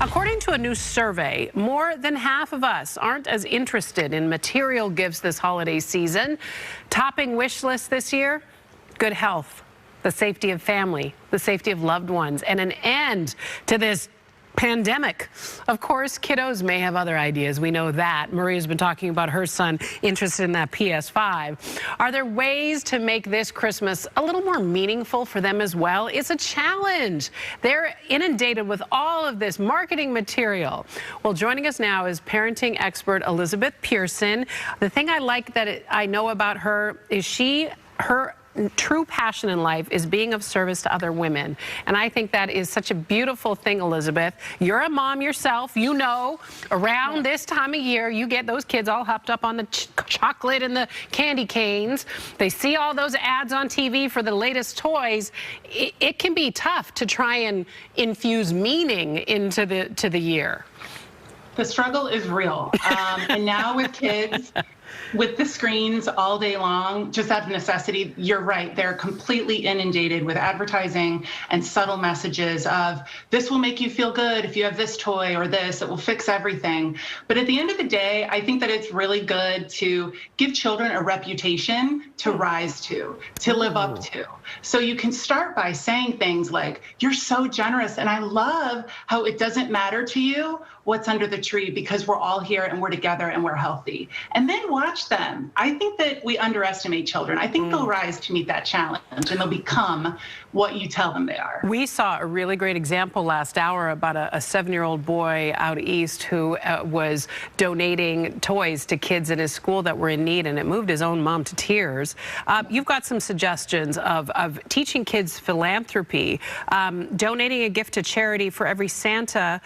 According to a new survey, more than half of us aren't as interested in material gifts this holiday season. Topping wish list this year, good health, the safety of family, the safety of loved ones, and an end to this pandemic. Of course, kiddos may have other ideas. We know that. Maria's been talking about her son interested in that PS5. Are there ways to make this Christmas a little more meaningful for them as well? It's a challenge. They're inundated with all of this marketing material. Well, joining us now is parenting expert Elizabeth Pearson. The thing I like that I know about her is her true passion in life is being of service to other women. And I think that is such a beautiful thing, Elizabeth. You're a mom yourself. You know, around this time of year, you get those kids all hopped up on the chocolate and the candy canes. They see all those ads on TV for the latest toys. It can be tough to try and infuse meaning into the year. The struggle is real. And now with kids, with the screens all day long, just out of necessity, you're right. They're completely inundated with advertising and subtle messages of this will make you feel good if you have this toy or this, it will fix everything. But at the end of the day, I think that it's really good to give children a reputation to rise to live up to. So you can start by saying things like, you're so generous and I love how it doesn't matter to you what's under the tree because we're all here and we're together and we're healthy. And then watch them. I think that we underestimate children. I think they'll rise to meet that challenge and they'll become what you tell them they are. We saw a really great example last hour about a 7-year-old boy out east who was donating toys to kids in his school that were in need, and it moved his own mom to tears. You've got some suggestions of teaching kids philanthropy, donating a gift to charity for every for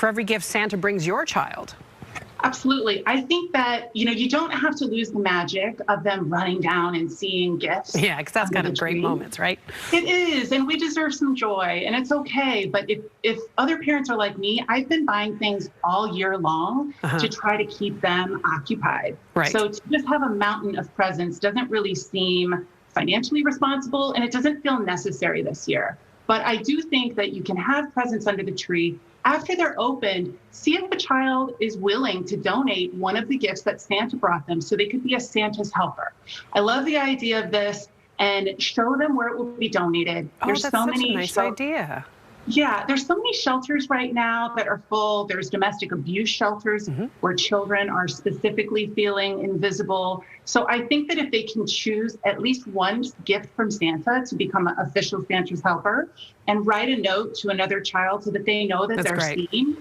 every gift Santa brings your child. Absolutely. I think that, you don't have to lose the magic of them running down and seeing gifts. Yeah, because that's kind of great moments, right? It is, and we deserve some joy, and it's okay. But if other parents are like me, I've been buying things all year long to try to keep them occupied. Right. So to just have a mountain of presents doesn't really seem financially responsible, and it doesn't feel necessary this year. But I do think that you can have presents under the tree. After they're opened, see if the child is willing to donate one of the gifts that Santa brought them so they could be a Santa's helper. I love the idea of this, and show them where it will be donated. There's so many. Nice idea. Yeah, there's so many shelters right now that are full. There's domestic abuse shelters where children are specifically feeling invisible. So I think that if they can choose at least one gift from Santa to become an official Santa's helper and write a note to another child so that they know that they're seen,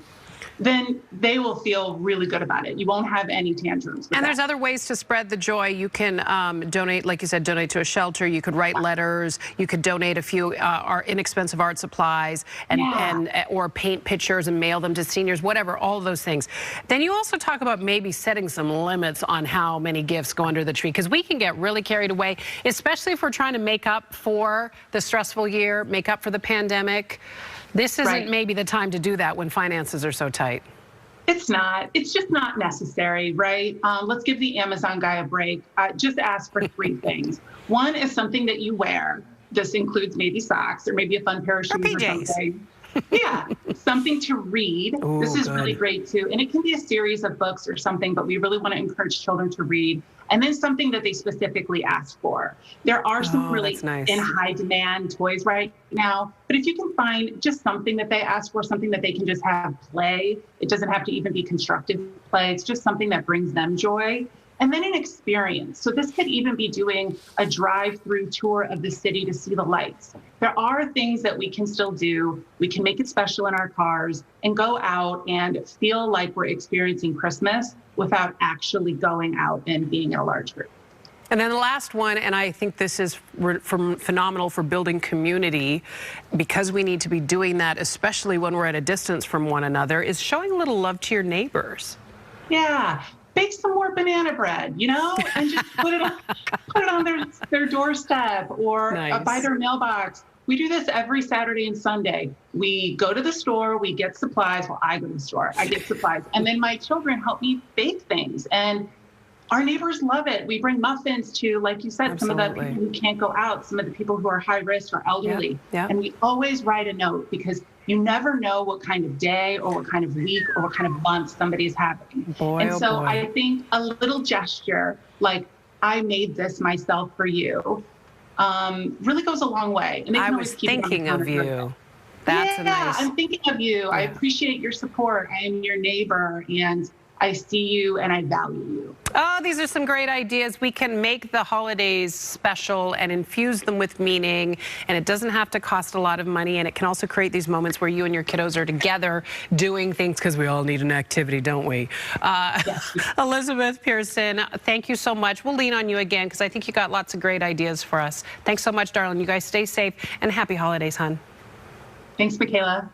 then they will feel really good about it. You won't have any tantrums. And there's other ways to spread the joy. You can donate, like you said, donate to a shelter. You could write letters. You could donate a few inexpensive art supplies or paint pictures and mail them to seniors, whatever, all of those things. Then you also talk about maybe setting some limits on how many gifts go under the tree, because we can get really carried away, especially if we're trying to make up for the stressful year, make up for the pandemic. This isn't maybe the time to do that when finances are so tight. It's not. It's just not necessary, right? Let's give the Amazon guy a break. Just ask for 3 things. One is something that you wear. This includes maybe socks or maybe a fun pair of shoes or something. Yeah, something to read. Ooh, this is really great too. And it can be a series of books or something, but we really want to encourage children to read. And then something that they specifically ask for. There are some really in high demand toys right now, but if you can find just something that they ask for, something that they can just have play, it doesn't have to even be constructive play. It's just something that brings them joy. And then an experience. So this could even be doing a drive-through tour of the city to see the lights. There are things that we can still do. We can make it special in our cars and go out and feel like we're experiencing Christmas without actually going out and being in a large group. And then the last one, and I think this is phenomenal for building community, because we need to be doing that, especially when we're at a distance from one another, is showing a little love to your neighbors. Yeah. Bake some more banana bread, and just put it on their doorstep or by their mailbox. We do this every Saturday and Sunday. We go to the store, we get supplies. Well, I go to the store, I get supplies. And then my children help me bake things. And our neighbors love it. We bring muffins to, like you said, some of the people who can't go out, some of the people who are high risk or elderly. And we always write a note because You never know what kind of day or what kind of week or what kind of month somebody's having. Boy, and oh so boy. I think a little gesture like, I made this myself for you, really goes a long way. And they I can was always keep it on the thinking of counter. you. That's a nice. I'm thinking of you. I Yeah. appreciate your support. I am your neighbor, and I see you and I value you. Oh, these are some great ideas. We can make the holidays special and infuse them with meaning, and it doesn't have to cost a lot of money, and it can also create these moments where you and your kiddos are together doing things, because we all need an activity, don't we? Yes. Elizabeth Pearson, thank you so much. We'll lean on you again, because I think you got lots of great ideas for us. Thanks so much, darling. You guys stay safe, and happy holidays, hon. Thanks, Michaela.